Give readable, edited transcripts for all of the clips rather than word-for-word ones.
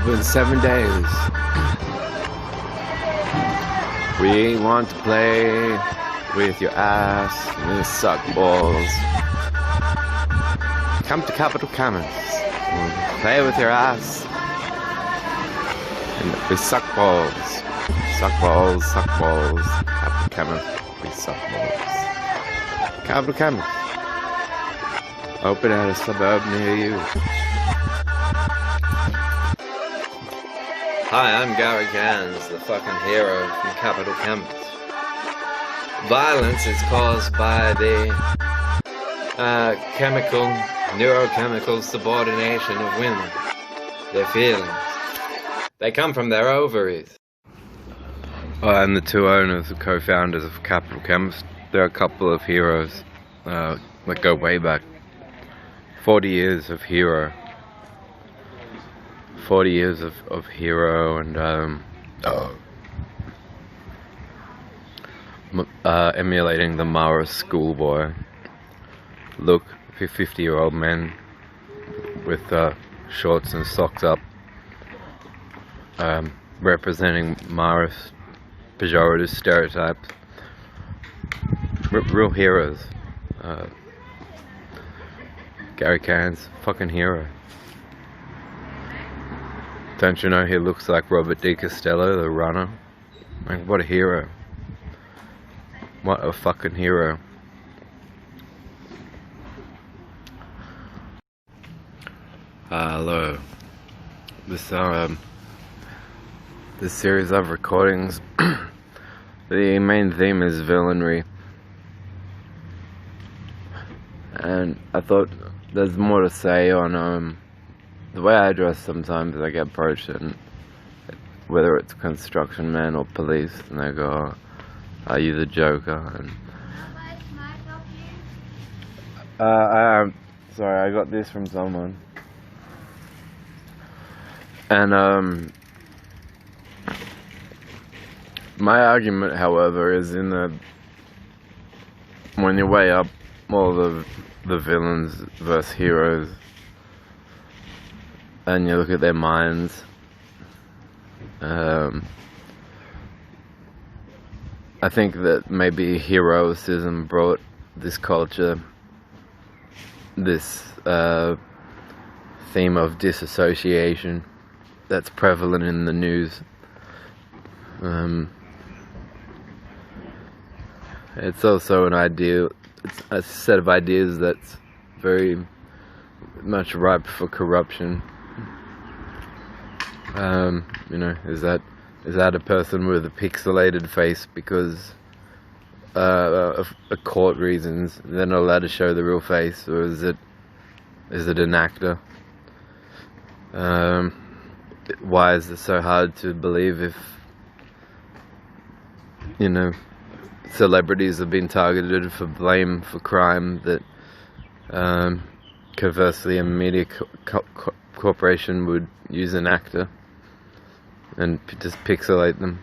Open 7 days. We want to play with your ass and suck balls. Come to Capital Commons. We'll play with your ass. And we suck balls. Suck balls, suck balls. Capital Commons. We suck balls. Capital Commons. Open at a suburb near you. Hi, I'm Gary Gans, the fucking hero from Capital Commons. Violence is caused by the neurochemical subordination of women. Their feelings. They come from their ovaries. I'm the two owners and co-founders of Capital Commons. There are a couple of heroes that go way back. 40 years of hero. 40 years of hero and emulating the Mara schoolboy look. 50-year-old men with shorts and socks up, representing Mara's pejorative stereotypes. Real heroes. Gary Cairns, fucking hero. Don't you know he looks like Robert D. Costello, the runner? Like, what a hero. What a fucking hero. Hello. This series of recordings, the main theme is Villianry. And I thought there's more to say on the way I dress. Sometimes I get approached, and whether it's construction men or police, and they go, oh, "Are you the Joker?" And sorry, I got this from someone. And my argument, however, is when you weigh up all the villains versus heroes, and you look at their minds, I think that maybe heroicism brought this culture this theme of disassociation that's prevalent in the news. It's also it's a set of ideas that's very much ripe for corruption. You know, is that a person with a pixelated face because of court reasons they're not allowed to show the real face, or is it an actor? Why is it so hard to believe if, you know, celebrities have been targeted for blame for crime that conversely a media corporation would use an actor and just pixelate them?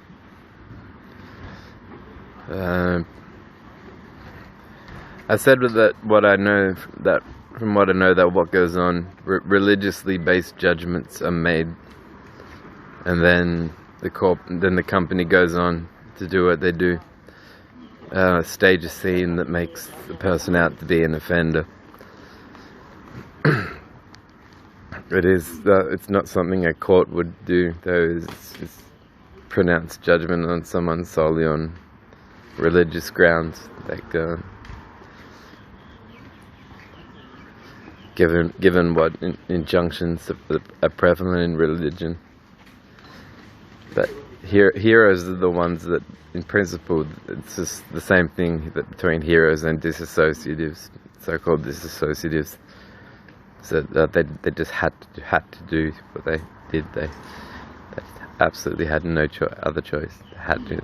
I said that from what I know that what goes on, religiously based judgments are made, and then the company goes on to do what they do, stage a scene that makes the person out to be an offender. It's not something a court would do, though. It's pronounce judgment on someone solely on religious grounds, like given what injunctions are prevalent in religion. But heroes are the ones that, in principle, it's just the same thing between heroes and disassociatives, so-called disassociatives. So they just had to do what they did. They absolutely had no other choice. They had to.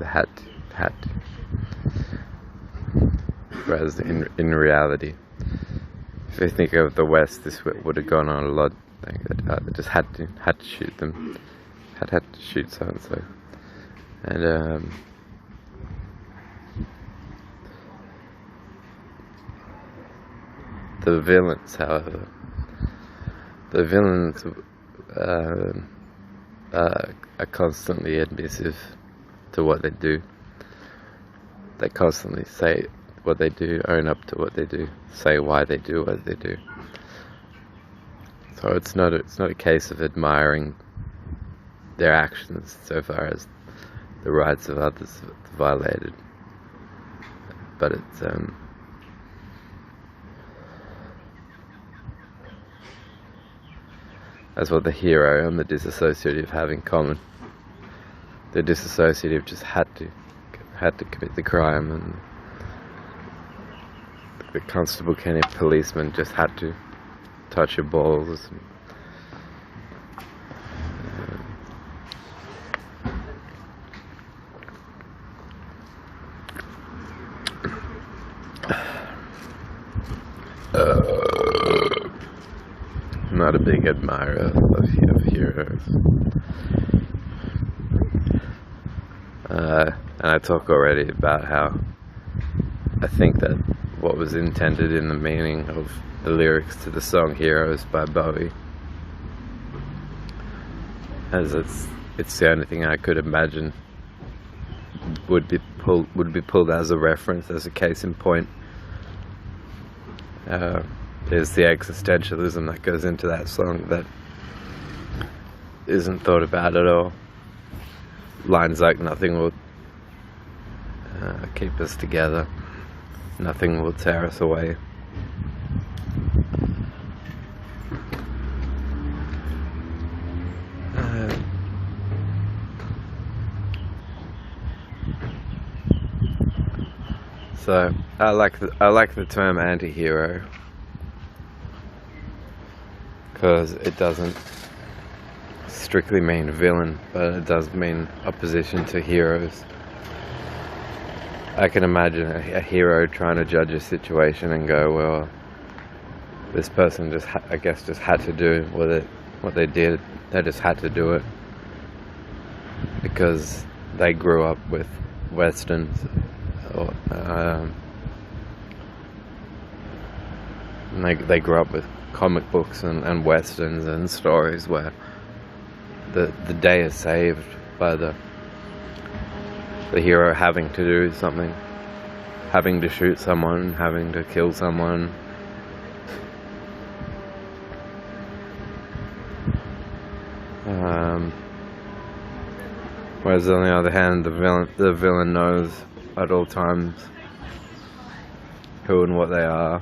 Whereas in reality, if you think of the West, this would have gone on a lot. They just had to shoot them. Had to shoot so and so, and the villains, however, are constantly admissive to what they do. They constantly say what they do, own up to what they do, say why they do what they do. So it's not a case of admiring their actions so far as the rights of others violated, but it's that's what the hero and the disassociative have in common. The disassociative just had to commit the crime, and the constable policeman just had to touch your balls. I'm not a big admirer of heroes. And I talk already about how I think that what was intended in the meaning of the lyrics to the song Heroes by Bowie, as it's the only thing I could imagine would be pulled as a reference, as a case in point. Is the existentialism that goes into that song that isn't thought about at all. Lines like nothing will keep us together, nothing will tear us away. So I like the term anti-hero, because it doesn't strictly mean villain, but it does mean opposition to heroes. I can imagine a hero trying to judge a situation and go, well, this person just had to do what they did. They just had to do it because they grew up with westerns, or they grew up with comic books and westerns and stories where the day is saved by the hero having to do something, having to shoot someone, having to kill someone. Whereas on the other hand, the villain knows at all times who and what they are,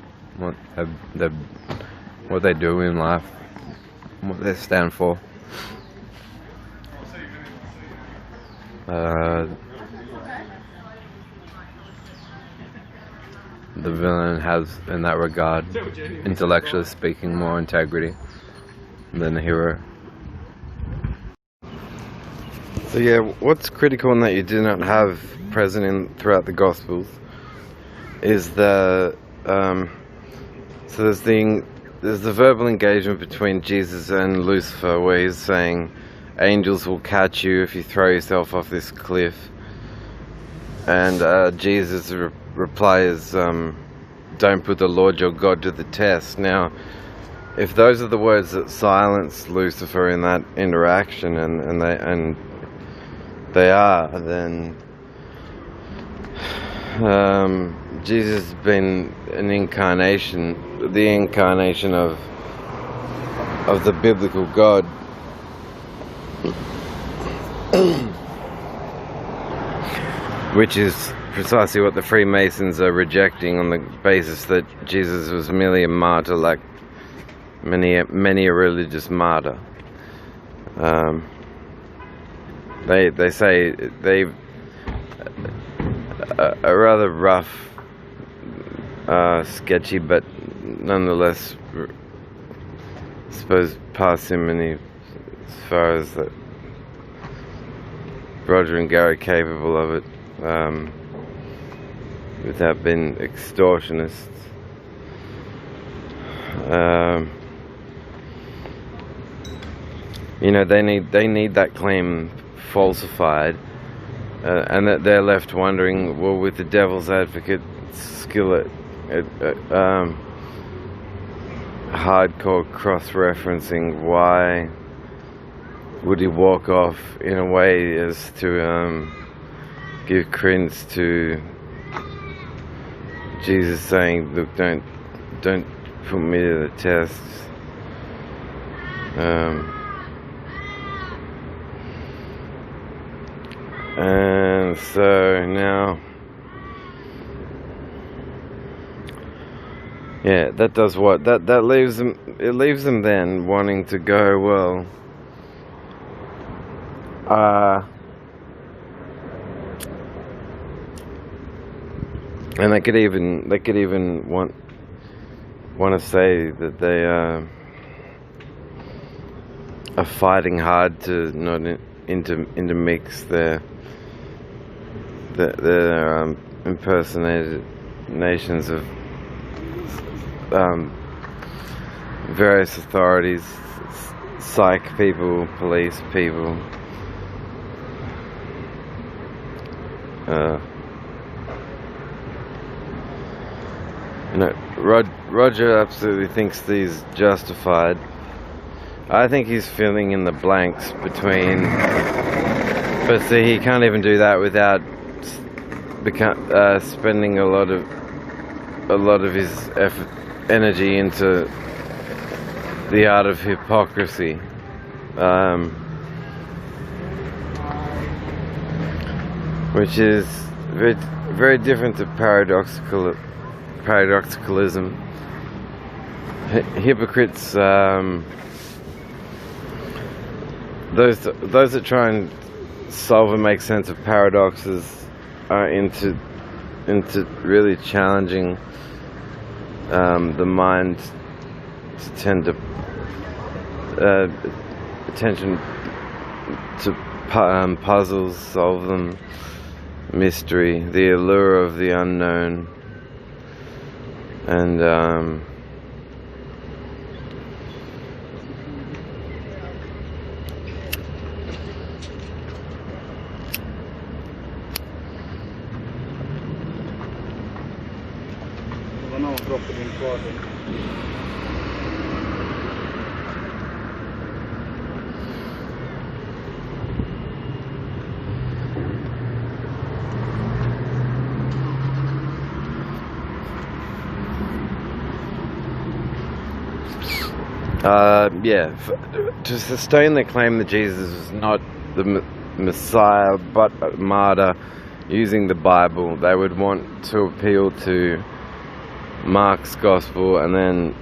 what they do in life, what they stand for. The villain has, in that regard, intellectually speaking, more integrity than the hero. So yeah, what's critical and that you do not have present throughout the Gospels is the so there's the verbal engagement between Jesus and Lucifer, where he's saying, "Angels will catch you if you throw yourself off this cliff," and Jesus replies, "Don't put the Lord your God to the test." Now, if those are the words that silence Lucifer in that interaction, and they are, then Jesus has been the incarnation of the biblical God. Which is precisely what the Freemasons are rejecting, on the basis that Jesus was merely a martyr, like many a religious martyr. They say a rather rough, sketchy, but nonetheless, I suppose, parsimony as far as that Roger and Gary capable of it, without being extortionists. They need that claim falsified, and that they're left wondering, well, with the devil's advocate skill at hardcore cross-referencing, why would he walk off in a way as to give credence to Jesus saying, "Look, don't put me to the test." And so now, yeah, that does what? That leaves them. It leaves them then wanting to go, well, and they could even want to say that they are fighting hard to not intermix their impersonations of various authorities, psych people, police people. Roger absolutely thinks these justified. I think he's filling in the blanks between, but see, he can't even do that without spending a lot of his energy into the art of hypocrisy, which is very, very different to paradoxicalism. Hypocrites, those that try and solve and make sense of paradoxes are into really challenging the mind to tend to attention to puzzles, solve them, mystery, the allure of the unknown, and to sustain the claim that Jesus was not the Messiah but a martyr using the Bible, they would want to appeal to Mark's Gospel and then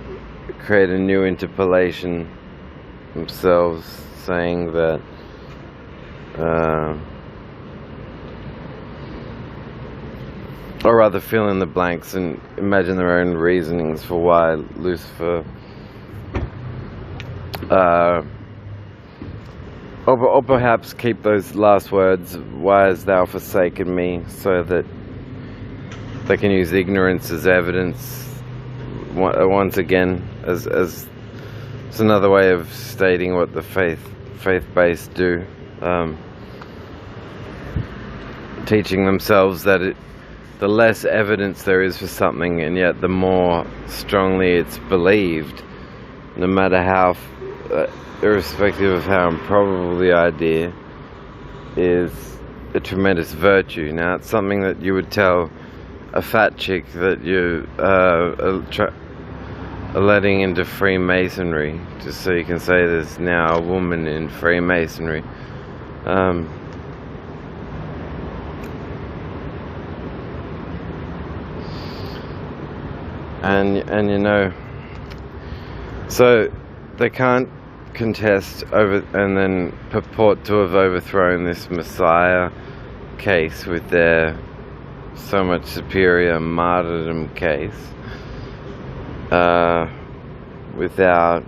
create a new interpolation themselves, saying that or rather fill in the blanks and imagine their own reasonings for why Lucifer or perhaps keep those last words, "Why hast thou forsaken me?" so that they can use ignorance as evidence once again, as it's another way of stating what the faith-based do, teaching themselves that the less evidence there is for something, and yet the more strongly it's believed, no matter how irrespective of how improbable the idea, is a tremendous virtue. Now, it's something that you would tell a fat chick that you are letting into Freemasonry, just so you can say there's now a woman in Freemasonry. And you know, so they can't contest over and then purport to have overthrown this Messiah case with their so much superior martyrdom case without.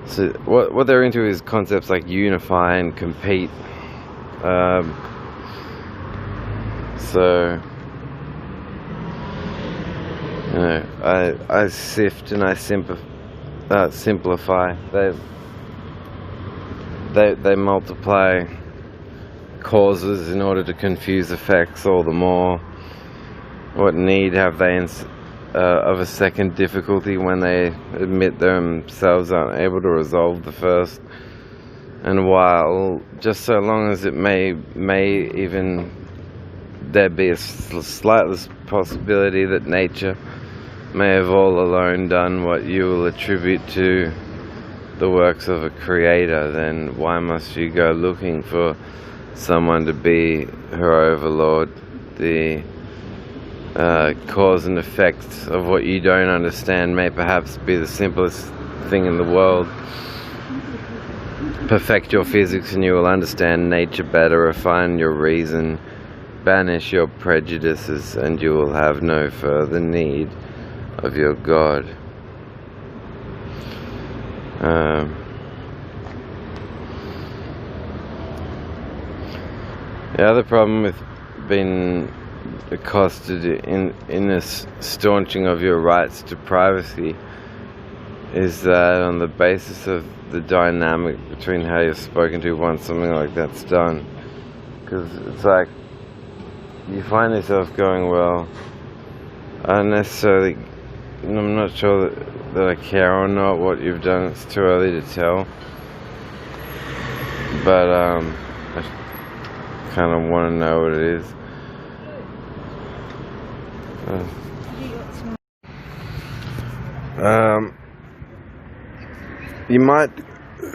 So what they're into is concepts like unify and compete. So you know, I sift and I simplify. They multiply causes in order to confuse effects all the more. What need have they of a second difficulty when they admit themselves aren't able to resolve the first. And while, just so long as it may even there be a slight possibility that nature may have all alone done what you will attribute to the works of a creator, then why must you go looking for someone to be her overlord? The cause and effect of what you don't understand may perhaps be the simplest thing in the world. Perfect your physics and you will understand nature better. Refine your reason, banish your prejudices, and you will have no further need of your God. The other problem with being accosted in this staunching of your rights to privacy is that on the basis of the dynamic between how you're spoken to once something like that's done, because it's like you find yourself going, well, I'm not sure that I care or not what you've done. It's too early to tell, but I kind of want to know what it is. You might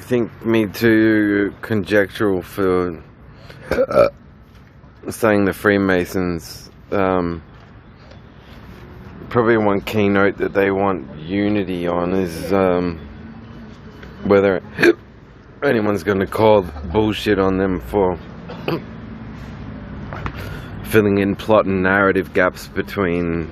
think me too conjectural for saying the Freemasons. Probably one keynote that they want unity on is whether anyone's going to call bullshit on them for filling in plot and narrative gaps between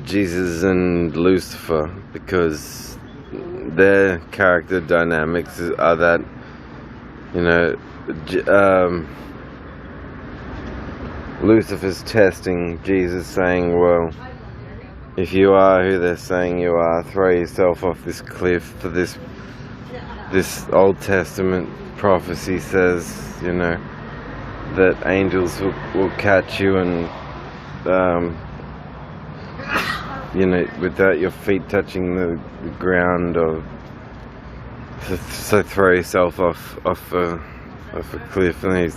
Jesus and Lucifer, because their character dynamics are that, you know, Lucifer's testing Jesus, saying, well, if you are who they're saying you are, throw yourself off this cliff. For this Old Testament prophecy says, you know, that angels will catch you and you know, without your feet touching the ground, or so throw yourself off a cliff. And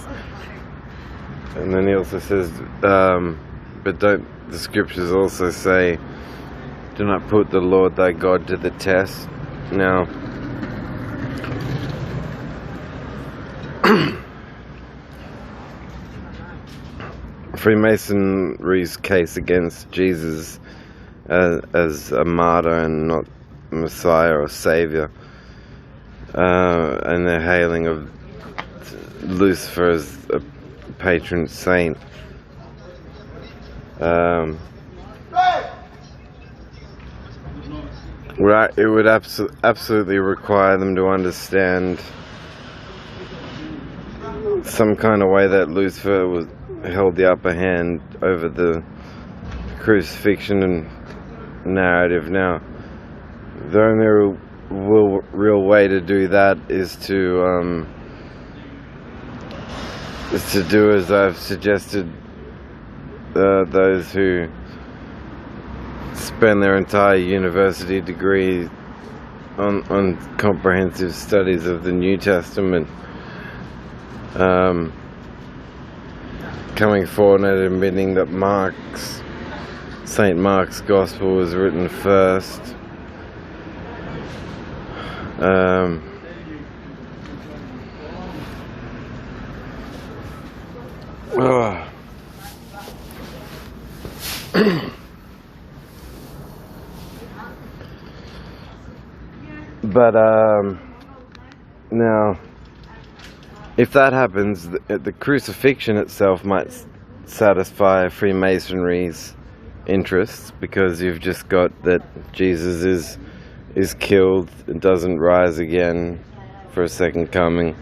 then he also says, but don't the scriptures also say, do not put the Lord thy God to the test? Now, Freemasonry's case against Jesus as a martyr and not Messiah or Savior, and their hailing of Lucifer as a patron saint, it would absolutely require them to understand some kind of way that Lucifer held the upper hand over the crucifixion and narrative. Now, the only real way to do that is to do as I've suggested. Those who spend their entire university degree on comprehensive studies of the New Testament, coming forward and admitting that St. Mark's Gospel was written first. But now, if that happens, the crucifixion itself might satisfy Freemasonry's interests, because you've just got that Jesus is killed and doesn't rise again for a second coming.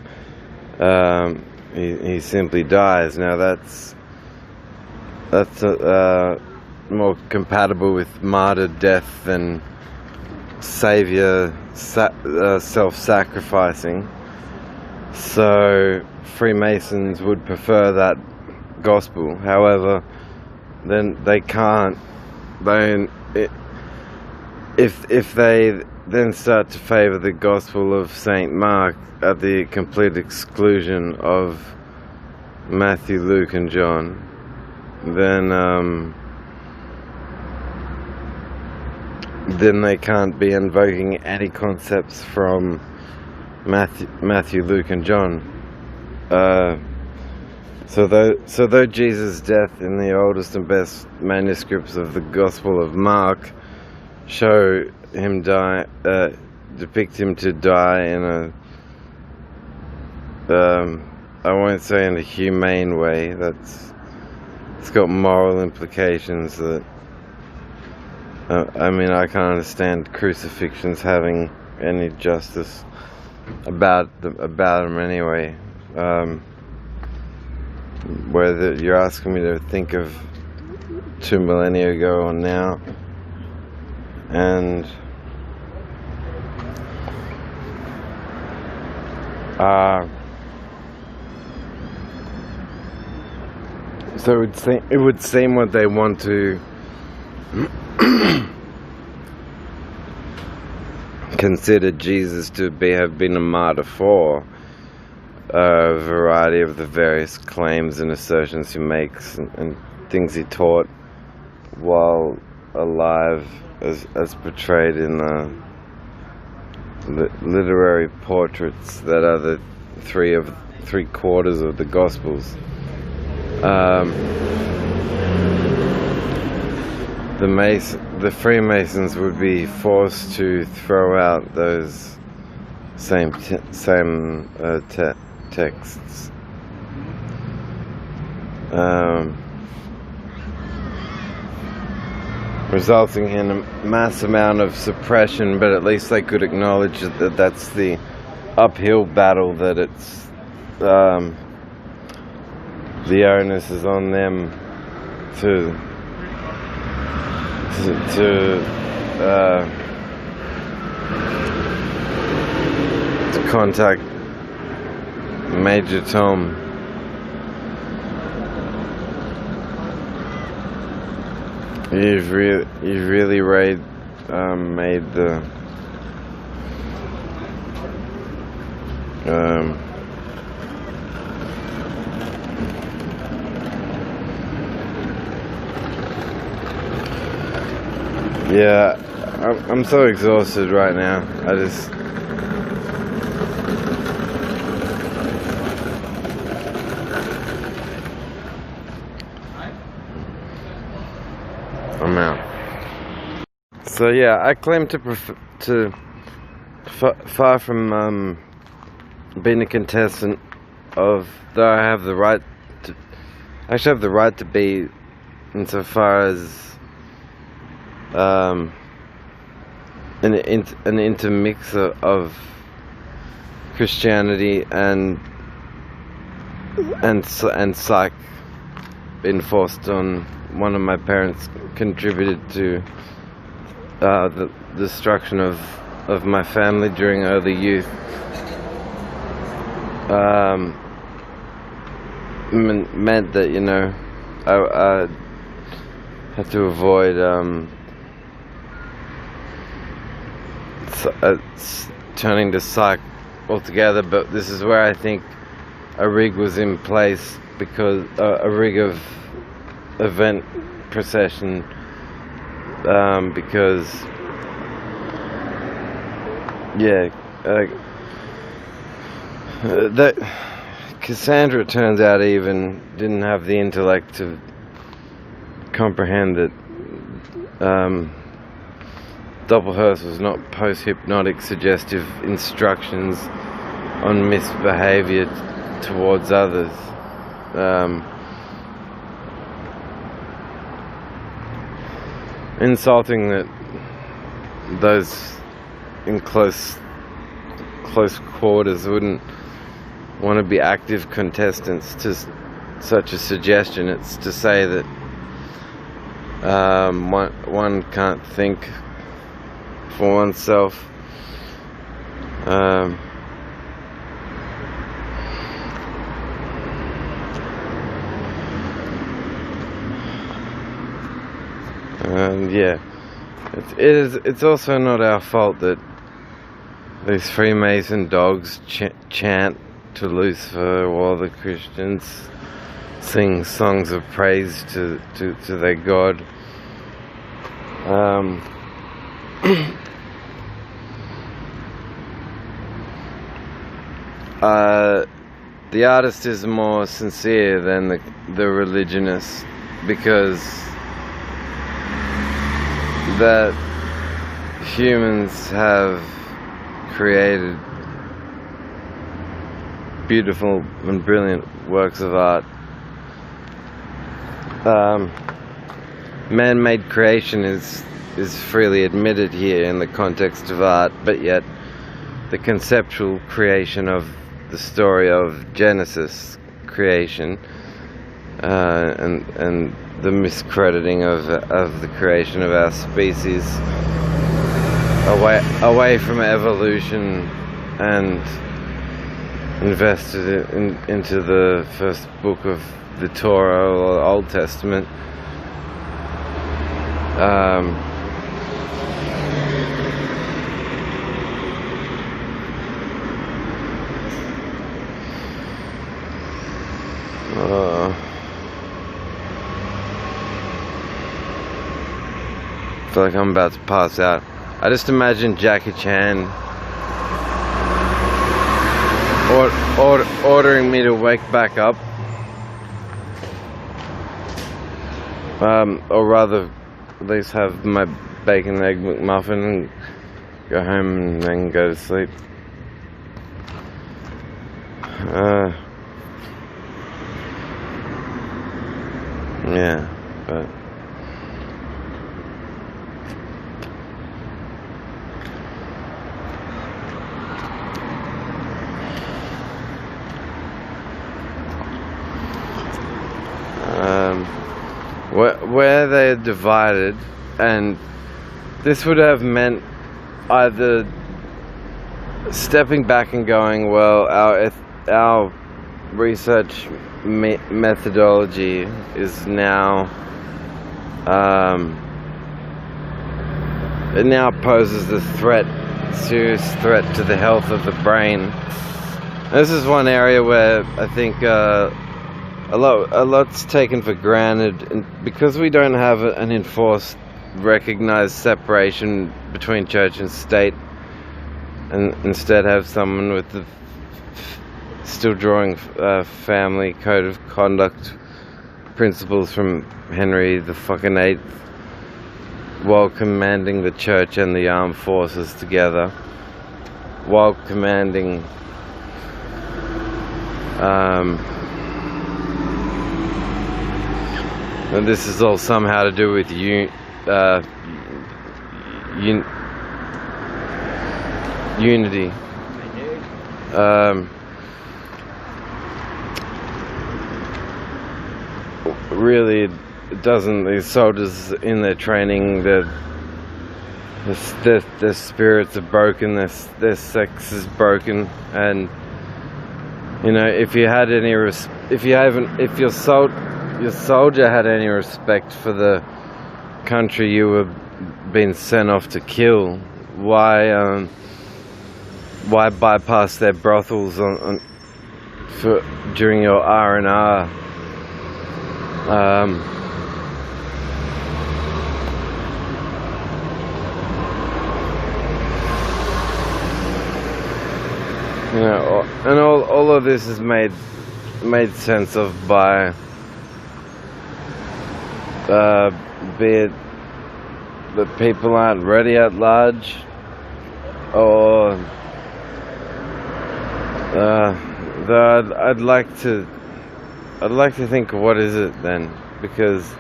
He simply dies. Now that's more compatible with martyr death than Saviour self-sacrificing. So Freemasons would prefer that gospel. However, then they can't if they then start to favour the Gospel of St. Mark at the complete exclusion of Matthew, Luke and John, then they can't be invoking any concepts from Matthew, Luke and John. So though Jesus' death in the oldest and best manuscripts of the Gospel of Mark show him depict him to die in I won't say in a humane way. It's got moral implications that I mean, I can't understand crucifixions having any justice about them anyway. Whether you're asking me to think of 2 millennia ago or now, and so it would seem what they want to consider Jesus to have been a martyr for a variety of the various claims and assertions he makes and things he taught while alive, as portrayed in the literary portraits that are the three quarters of the Gospels. The Freemasons would be forced to throw out those same texts. Resulting in a mass amount of suppression, but at least they could acknowledge that that's the uphill battle, that it's the onus is on them to contact Major Tom. You've really made the yeah, I'm so exhausted right now. I'm out. So yeah, I claim far from being a contestant of, though I have the right to, I actually have the right to be, insofar as an intermix of Christianity and psych enforced on one of my parents, contributed to the destruction of my family during early youth. Meant that, you know, I had to avoid turning to psych altogether, but this is where I think a rig was in place, because a rig of event procession, because that Cassandra, turns out, even didn't have the intellect to comprehend that Doppelhurst was not post-hypnotic suggestive instructions on misbehavior towards others. Insulting that those in close quarters wouldn't want to be active contestants to such a suggestion. It's to say that one can't think for oneself. Yeah, it's also not our fault that these Freemason dogs chant to Lucifer while the Christians sing songs of praise to their God. The artist is more sincere than the religionist, because that humans have created beautiful and brilliant works of art. Man-made creation is freely admitted here in the context of art, but yet the conceptual creation of the story of Genesis creation and the miscrediting of the creation of our species away from evolution and invested into the first book of the Torah or the Old Testament. I feel like I'm about to pass out. I just imagine Jackie Chan ordering me to wake back up, or rather at least have my bacon and egg McMuffin and go home and then go to sleep. Yeah, but where they're divided, and this would have meant either stepping back and going, well, our research methodology is now it now poses a serious threat to the health of the brain. This is one area where I think a lot's taken for granted, and because we don't have an enforced, recognized separation between church and state, and instead have someone with the still drawing family code of conduct principles from Henry the fucking VIII, while commanding the church and the armed forces together, while commanding and this is all somehow to do with unity. Really, it doesn't. These soldiers in their training, their spirits are broken. Their sex is broken, and you know, if your soldier had any respect for the country you were being sent off to kill, why bypass their brothels during your R&R? You know, and all of this is made sense of by be it that people aren't ready at large, or I'd like to think, what is it then? Because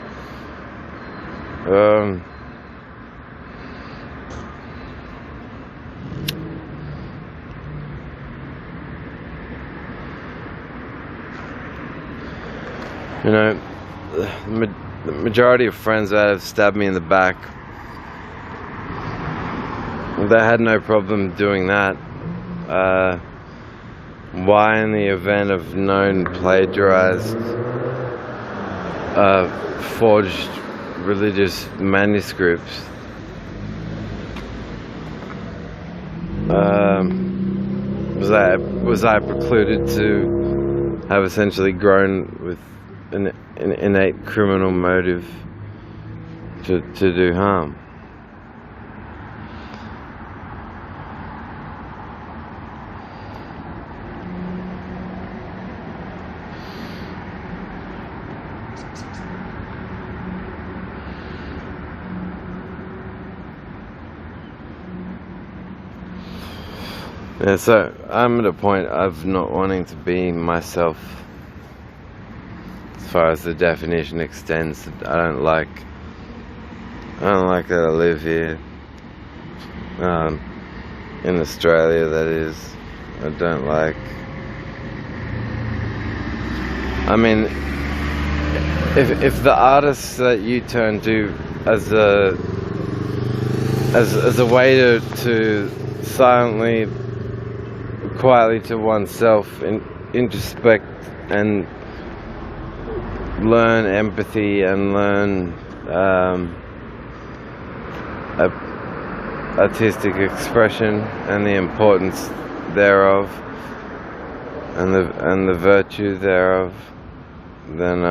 you know, the majority of friends that have stabbed me in the back, they had no problem doing that. Why, in the event of known plagiarized, forged religious manuscripts, was I precluded to have essentially grown with an innate criminal motive to do harm? Yeah, so I'm at a point of not wanting to be myself as far as the definition extends. I don't like that I live here, in Australia, that is. I don't like, I mean, if the artists that you turn to as a way to silently, quietly to oneself introspect and learn empathy and learn artistic expression and the importance thereof and the virtue thereof, then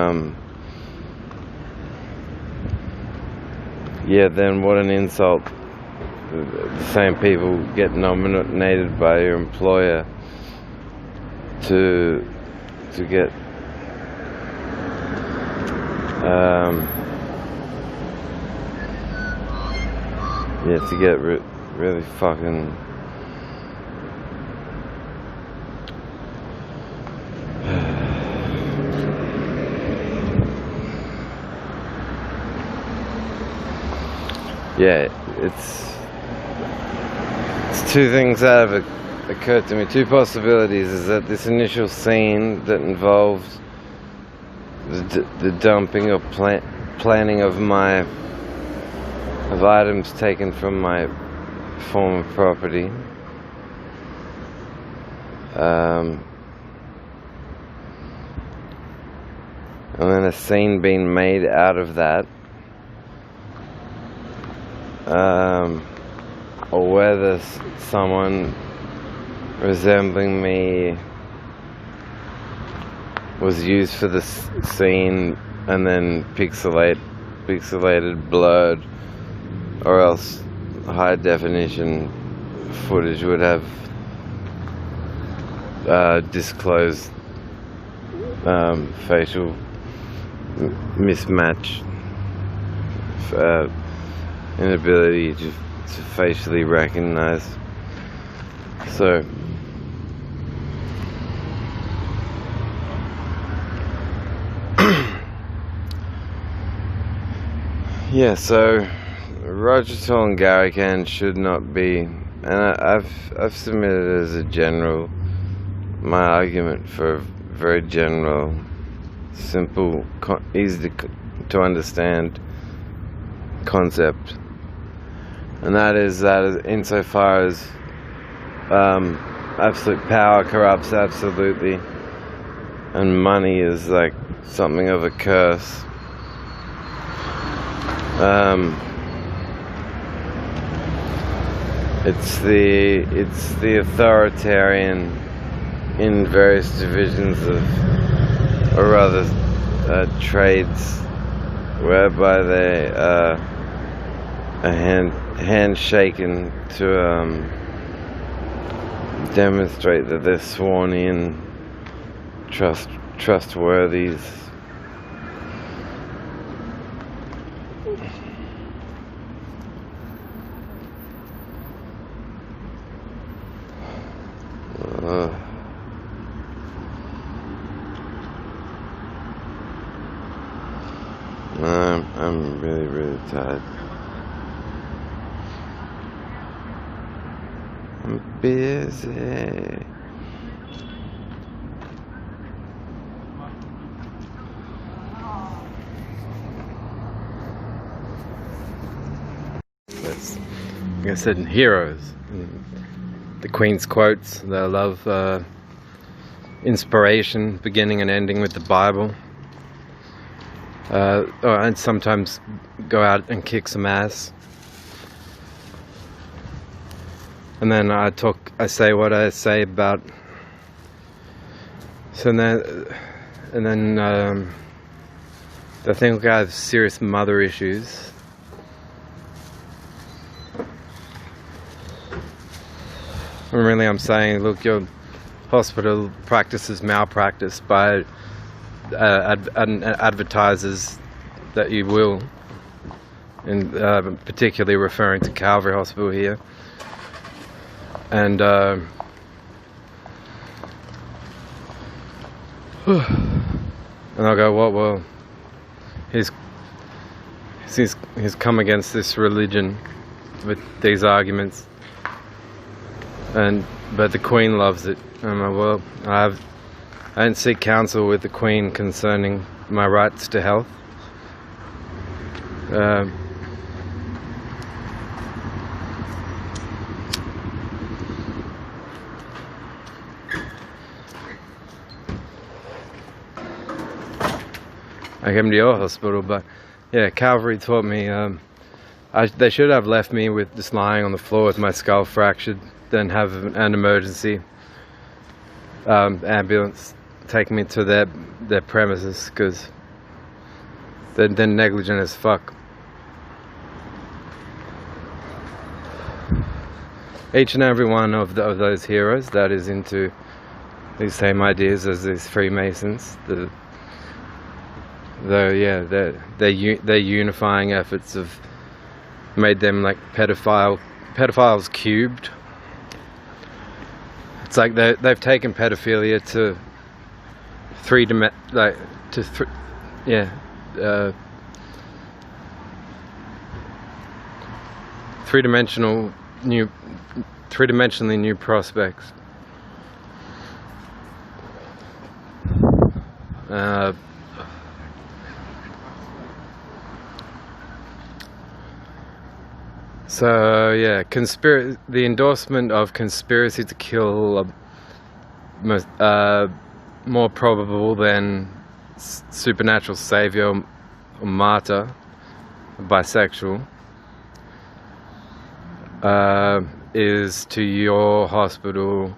then what an insult. The same people get nominated by your employer to get really fucking it's two things that have occurred to me. Two possibilities is that this initial scene that involved the dumping or planning of items taken from my former property, and then a scene being made out of that, or whether someone resembling me was used for the scene and then pixelated, blurred, or else high definition footage would have disclosed facial mismatch, inability to facially recognize. So yeah, so Rogertal and Garrican should not be, and I've submitted as a general, my argument for a very general, simple, easy to understand concept, and that is insofar as absolute power corrupts absolutely, and money is like something of a curse. It's the authoritarian in various divisions of, or rather, trades, whereby they are handshaken to demonstrate that they're sworn in, trustworthies. I'm really tired. I'm busy. That's, like I said, in Heroes. The Queen's quotes, they love inspiration, beginning and ending with the Bible. and sometimes go out and kick some ass. And then I say what I say about. So then I think I have serious mother issues. And really, I'm saying, look, your hospital practices malpractice by advertises that you will, and particularly referring to Calvary Hospital here. And and I'll go, what? Well, he's come against this religion with these arguments, but the Queen loves it. And I'm like, well, I don't seek counsel with the Queen concerning my rights to health. I came to your hospital, but yeah, Calvary taught me they should have left me with just lying on the floor with my skull fractured, then have an emergency ambulance take me to their premises, because they're negligent as fuck. Each and every one of those heroes that is into these same ideas as these Freemasons, their unifying efforts have made them like pedophiles cubed. It's like they've taken pedophilia to three-dimensionally new prospects. So yeah, the endorsement of conspiracy to kill more probable than supernatural savior or martyr, bisexual, is to your hospital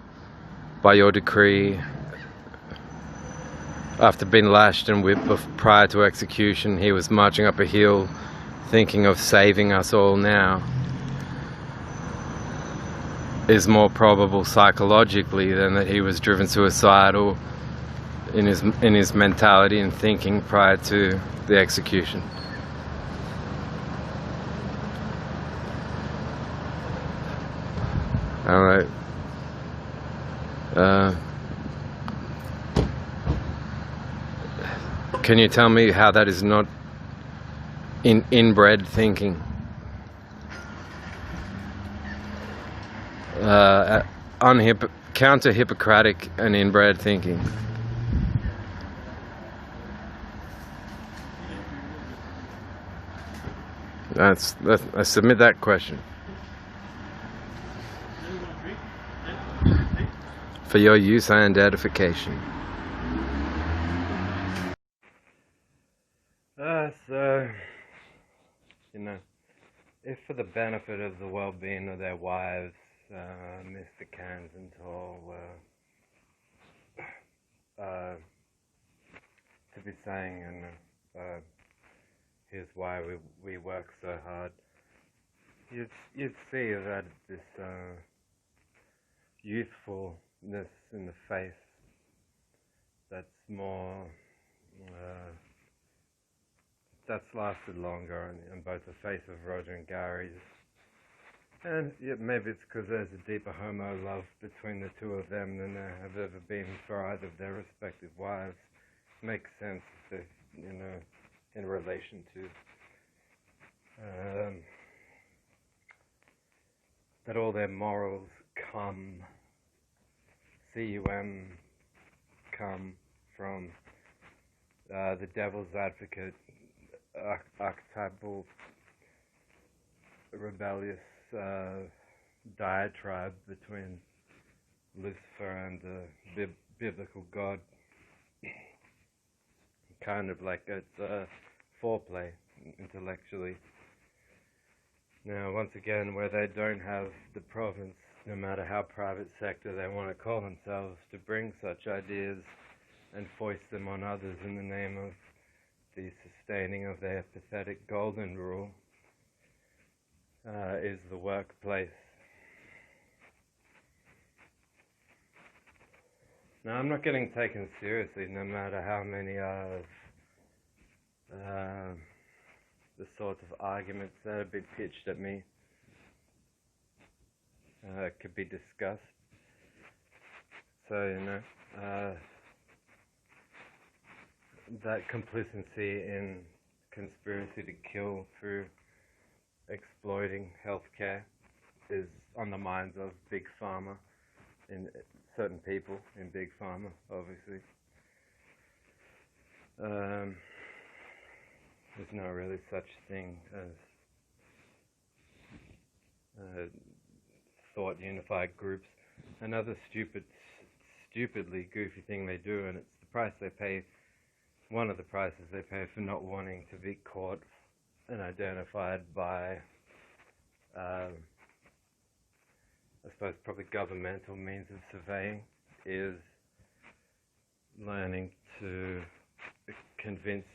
by your decree after being lashed and whipped prior to execution. He was marching up a hill thinking of saving us all now, is more probable psychologically than that he was driven suicidal in his mentality and thinking prior to the execution. Alright. Can you tell me how that is not inbred thinking? Counter-Hippocratic and inbred thinking. I submit that question for your use and edification. So, if for the benefit of the well-being of their wives, Mr. Kansenthal to be saying, and here's why we work so hard, you'd see that this youthfulness in the face that's more that's lasted longer on both the face of Roger and Gary's. And yeah, maybe it's because there's a deeper homo love between the two of them than there have ever been for either of their respective wives. Makes sense if in relation to that all their morals come from the devil's advocate, archetypal, rebellious diatribe between Lucifer and the biblical God. Kind of like it's foreplay intellectually. Now, once again, where they don't have the province, no matter how private sector they want to call themselves, to bring such ideas and foist them on others in the name of the sustaining of their pathetic golden rule, is the workplace. Now, I'm not getting taken seriously, no matter how many of the sorts of arguments that have been pitched at me could be discussed. So, that complicity in conspiracy to kill through exploiting healthcare is on the minds of Big Pharma, in certain people in Big Pharma, obviously. There's not really such thing as thought unified groups. Another stupidly goofy thing they do, and it's the price they pay, one of the prices they pay for not wanting to be caught and identified by, I suppose, probably governmental means of surveying, is learning to convince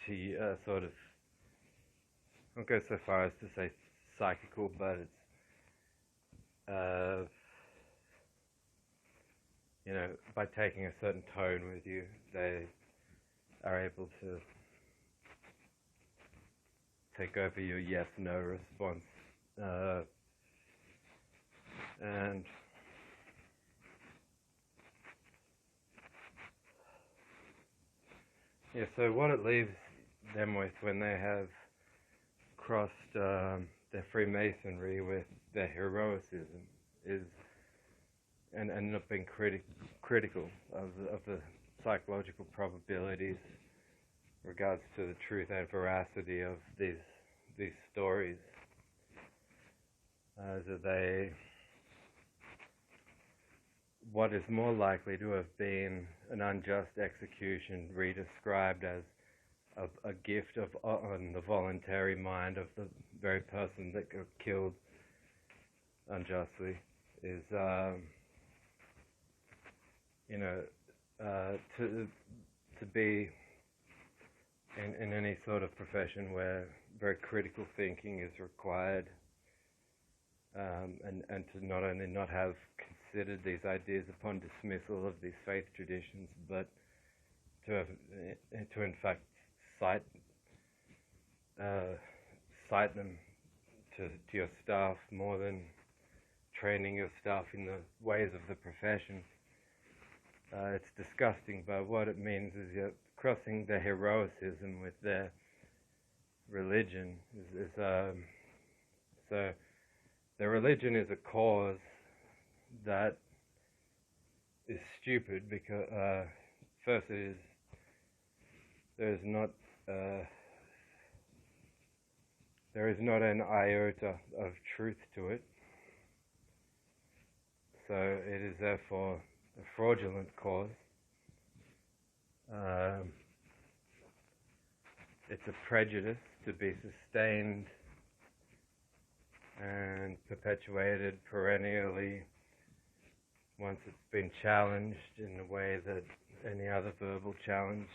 to sort of, I won't go so far as to say psychical, but it's by taking a certain tone with you, they are able to take over your yes/no response, and yeah. So what it leaves them with when they have crossed their Freemasonry with their heroicism is, and not being critical of the psychological probabilities regards to the truth and veracity of these stories, that what is more likely to have been an unjust execution redescribed as a gift on the voluntary mind of the very person that got killed unjustly is, to be in any sort of profession where very critical thinking is required, and to not only not have considered these ideas upon dismissal of these faith traditions, but to in fact cite them to your staff more than training your staff in the ways of the profession. It's disgusting, but what it means is you're crossing their heroicism with their religion. So their religion is a cause that is stupid because first it is, there is not an iota of truth to it, so it is therefore a fraudulent cause. It's a prejudice to be sustained and perpetuated perennially once it's been challenged in the way that any other verbal challenge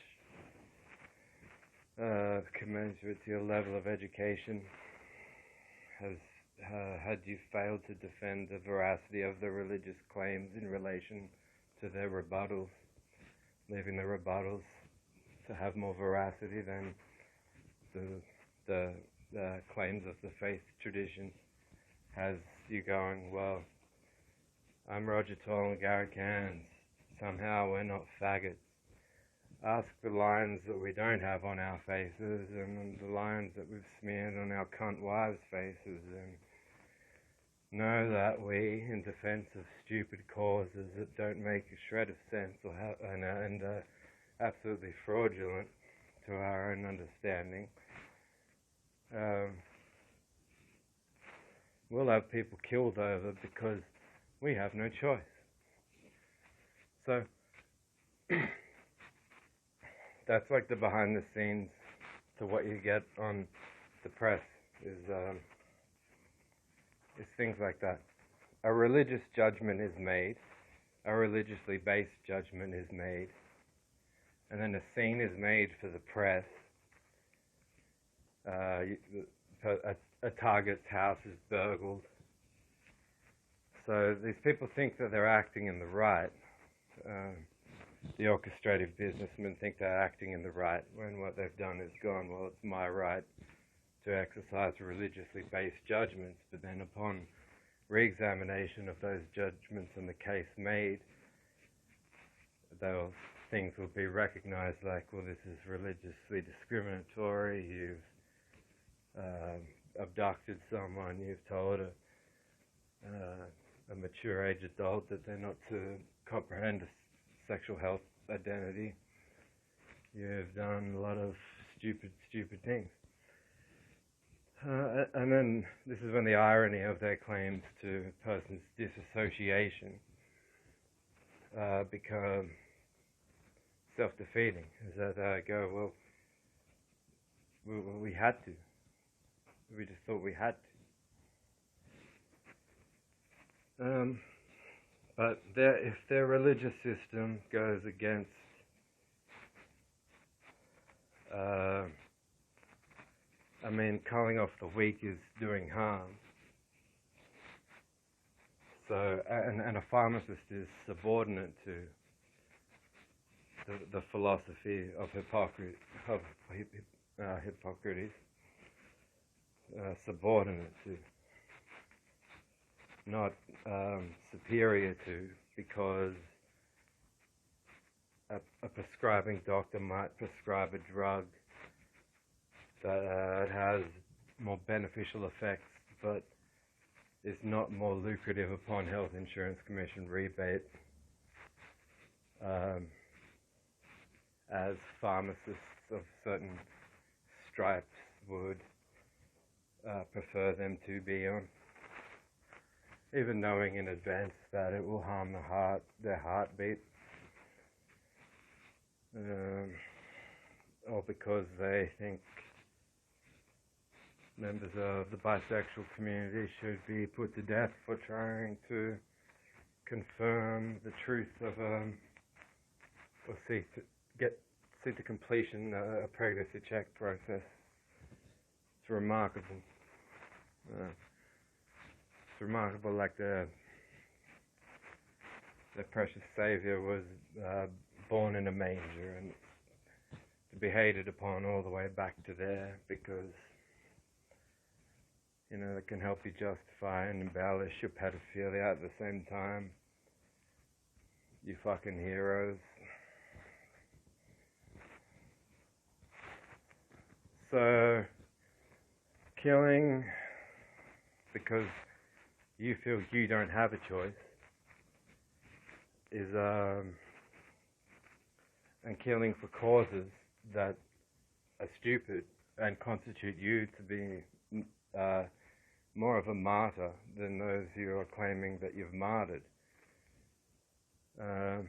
commensurate to your level of education has, had you failed to defend the veracity of the religious claims in relation to their rebuttals, leaving the rebuttals to have more veracity than the claims of the faith tradition, has you going, well, I'm Roger Toll and Garrett Cairns, somehow we're not faggots. Ask the lines that we don't have on our faces and the lines that we've smeared on our cunt wives' faces, and know that we, in defense of stupid causes that don't make a shred of sense and are absolutely fraudulent to our own understanding, we'll have people killed over because we have no choice. So that's like the behind the scenes to what you get on the press is things like that. A religious judgment is made, a religiously based judgment is made, and then a scene is made for the press. A target's house is burgled. So these people think that they're acting in the right. The orchestrative businessmen think they're acting in the right, when what they've done is gone, well, it's my right to exercise religiously based judgments, but then upon re-examination of those judgments and the case made, those things will be recognized like, well, this is religiously discriminatory, you've abducted someone, you've told a mature age adult that they're not to comprehend a sexual health identity. You've done a lot of stupid things. And then this is when the irony of their claims to a person's disassociation become self-defeating, is that they go, well, we had to. We just thought we had to. But if their religious system goes against culling off the weak is doing harm. So, and a pharmacist is subordinate to the philosophy of Hippocrates, subordinate to, not superior to, because a prescribing doctor might prescribe a drug that has more beneficial effects, but is not more lucrative upon Health Insurance Commission rebate, as pharmacists of certain stripes would prefer them to be on, even knowing in advance that it will harm their heartbeat, or because they think members of the bisexual community should be put to death for trying to confirm the truth of or seek to completion a pregnancy check process. It's remarkable. It's remarkable, like the precious Saviour was born in a manger, and to be hated upon all the way back to there, because it can help you justify and embellish your pedophilia at the same time. You fucking heroes. So, killing because you feel you don't have a choice is, and killing for causes that are stupid and constitute you to be more of a martyr than those you are claiming that you've martyred, are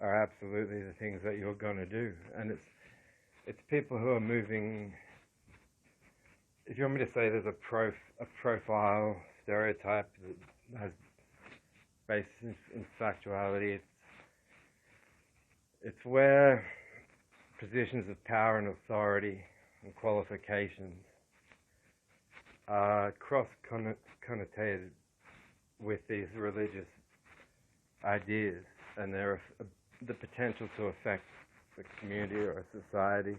absolutely the things that you're going to do. And it's people who are moving. If you want me to say there's a profile stereotype that has basis in factuality, it's where positions of power and authority and qualifications are cross-connotated with these religious ideas, and there are the potential to affect the community or a society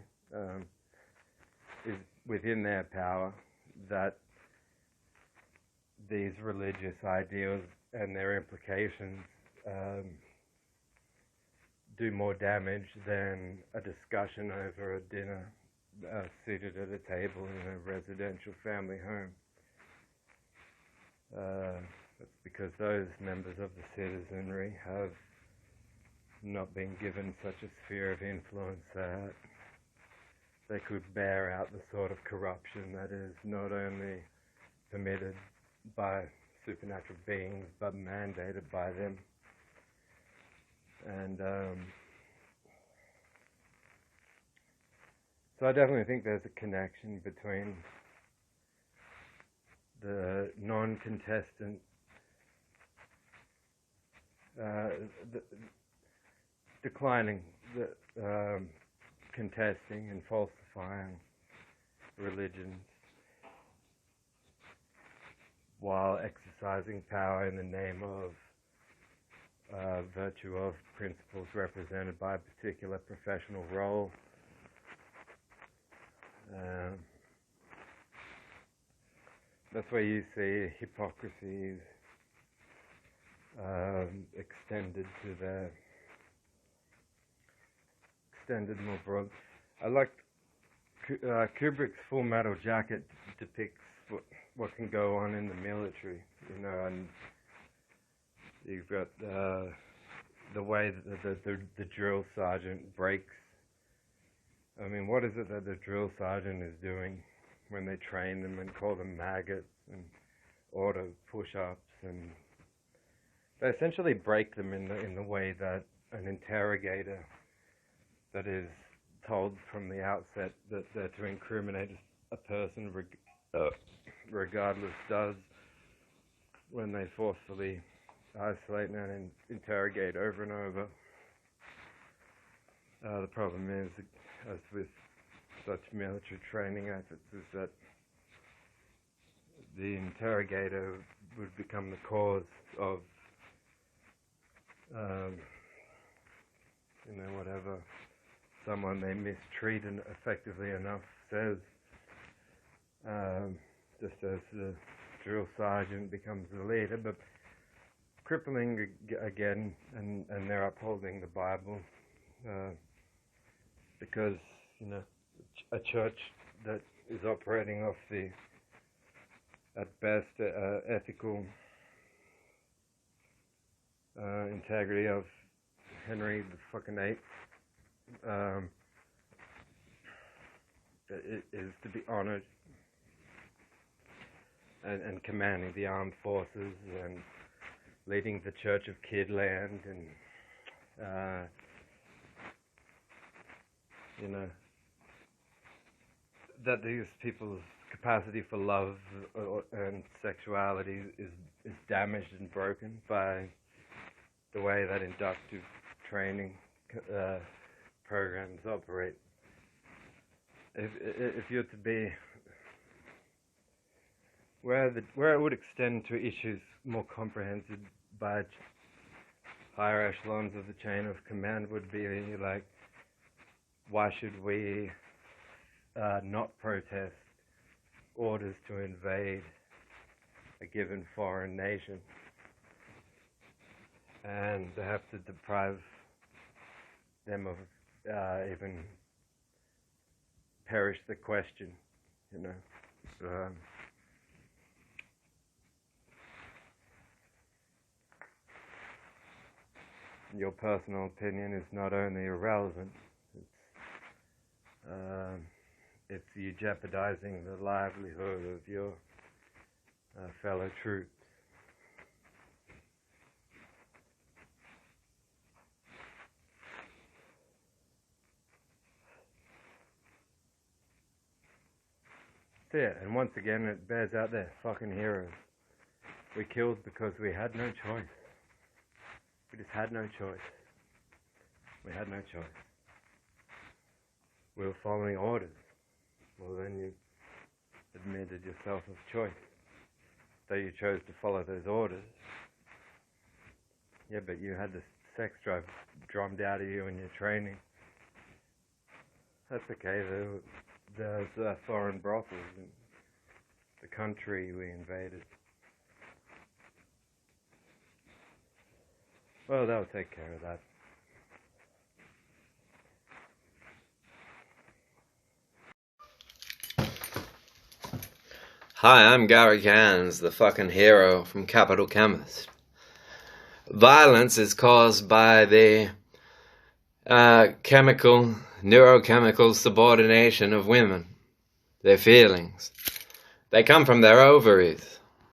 is within their power, that these religious ideals and their implications do more damage than a discussion over a dinner seated at a table in a residential family home. That's because those members of the citizenry have not been given such a sphere of influence that they could bear out the sort of corruption that is not only permitted by supernatural beings but mandated by them. And So I definitely think there's a connection between the non-contestant, declining, contesting and falsifying religions while exercising power in the name of virtue of principles represented by a particular professional role. That's where you see hypocrisy extended more broad. I like Kubrick's Full Metal Jacket depicts what can go on in the military, and you've got the way that the drill sergeant breaks. I mean, what is it that the drill sergeant is doing when they train them and call them maggots and order push-ups, and they essentially break them in the way that an interrogator that is told from the outset that they're to incriminate a person regardless does when they forcefully isolate and interrogate over and over. The problem is, as with such military training efforts, is that the interrogator would become the cause of whatever someone they mistreated effectively enough says, just as the drill sergeant becomes the leader. But crippling again, and they're upholding the Bible, because a church that is operating off the, at best, ethical integrity of Henry VIII, it is to be honored, and commanding the armed forces and leading the Church of Kidland, and that these people's capacity for love and sexuality is damaged and broken by the way that inductive training programs operate. If you're to be where it would extend to issues more comprehended by higher echelons of the chain of command, would be like, why should we not protest orders to invade a given foreign nation, and have to deprive them of even perish the question, your personal opinion is not only irrelevant, it's you jeopardizing the livelihood of your fellow troops. That's it. And once again, it bears out their fucking heroes. We killed because we had no choice. We just had no choice. We had no choice. We were following orders. Well, then you admitted yourself of choice. So you chose to follow those orders. Yeah, but you had the sex drive drummed out of you in your training. That's okay. There's foreign brothels in the country we invaded. Well, they'll take care of that. Hi, I'm Gary Gans, the fucking hero from Capital Chemist. Violence is caused by the neurochemical subordination of women, their feelings. They come from their ovaries.